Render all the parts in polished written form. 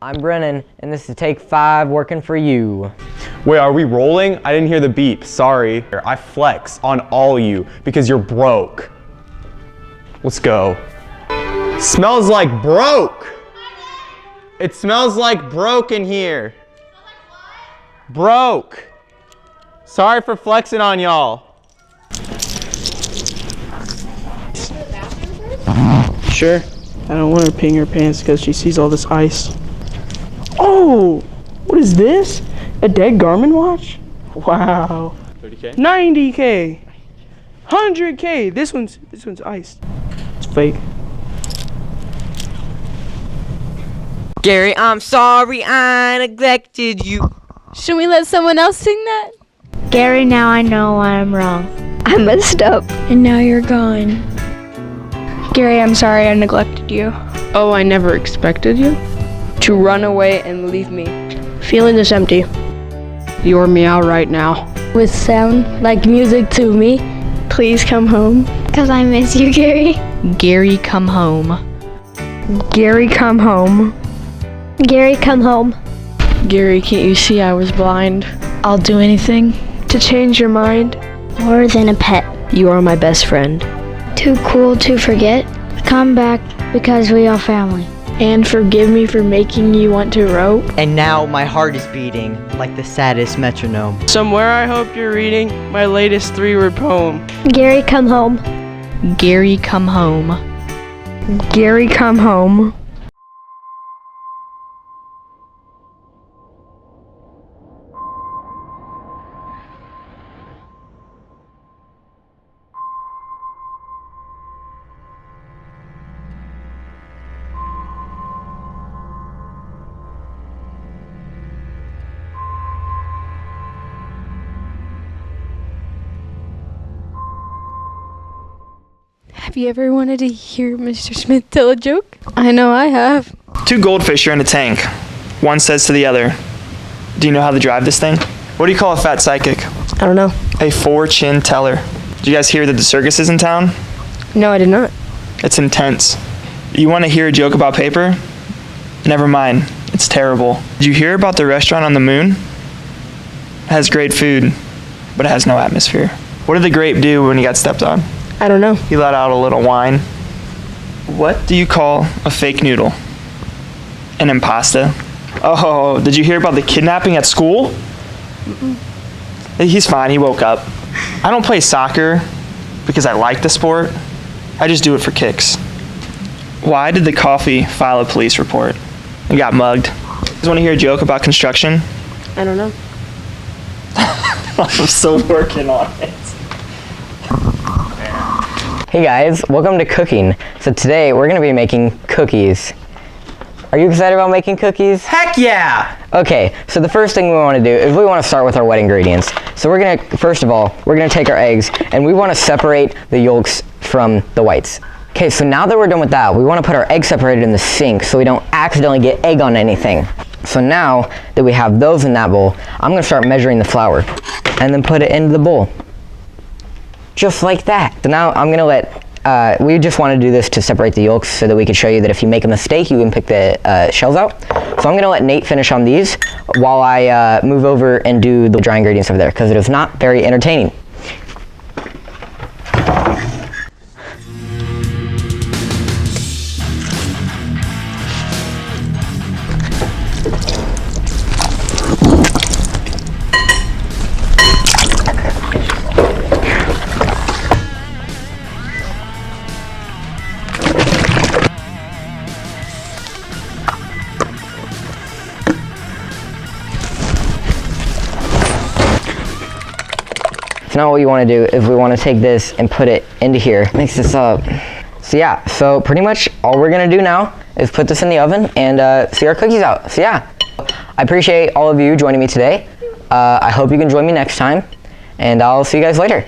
I'm Brennan, and this is Take 5 working for you. Wait, are we rolling? I didn't hear the beep, sorry. I flex on all you because you're broke. Let's go. Smells like broke. It smells like broke in here. Broke. Sorry for flexing on y'all. Sure. I don't want her peeing her pants because she sees all this ice. Oh, what is this? A dead Garmin watch? Wow. 30K? 90K. 100K. This one's iced. It's fake. Gary, I'm sorry I neglected you. Should we let someone else sing that? Gary, now I know I'm wrong. I messed up. And now you're gone. Gary, I'm sorry I neglected you. Oh, I never expected you To run away and leave me. feeling this empty. You're meow right now. With sound like music to me. Please come home. 'Cause I miss you, Gary. Gary, come home. Gary, come home. Gary, come home. Gary, can't you see I was blind? I'll do anything. To change your mind. More than a pet. You are my best friend. Too cool to forget. Come back because we are family. And forgive me for making you want to rope. And now my heart is beating like the saddest metronome. Somewhere I hope you're reading my latest 3-word poem. Gary, come home. Gary, come home. Gary, come home. Have you ever wanted to hear Mr. Smith tell a joke? I know I have. Two goldfish are in a tank. One says to the other, "Do you know how to drive this thing?" What do you call a fat psychic? I don't know. A four-chin teller. Did you guys hear that the circus is in town? No, I did not. It's intense. You want to hear a joke about paper? Never mind. It's terrible. Did you hear about the restaurant on the moon? It has great food, but it has no atmosphere. What did the grape do when he got stepped on? I don't know. He let out a little whine. What do you call a fake noodle? An impasta. Oh, did you hear about the kidnapping at school? He's fine, he woke up. I don't play soccer because I like the sport. I just do it for kicks. Why did the coffee file a police report? It got mugged. You guys want to hear a joke about construction? I don't know. I'm still working on it. Hey guys, welcome to cooking. So today we're gonna be making cookies. Are you excited about making cookies? Heck yeah! Okay, so the first thing we want to do is we want to start with our wet ingredients. So we're gonna, first of all, we're gonna take our eggs and we want to separate the yolks from the whites. Okay, so now that we're done with that, we want to put our eggs separated in the sink so we don't accidentally get egg on anything. So now that we have those in that bowl, I'm gonna start measuring the flour and then put it into the bowl. Just like that. So now I'm gonna let, we just want to do this to separate the yolks so that we can show you that if you make a mistake, you can pick the shells out. So I'm gonna let Nate finish on these while I move over and do the dry ingredients over there because it is not very entertaining. Now what you want to do is we want to take this and put it into here, mix this up. So yeah, so pretty much all we're gonna do now is put this in the oven and see our cookies out. So yeah, I appreciate all of you joining me today. I hope you can join me next time and I'll see you guys later.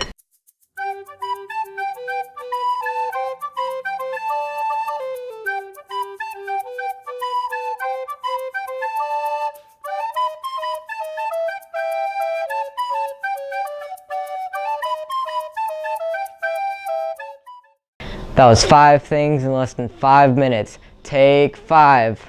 That was 5 things in less than 5 minutes. Take 5.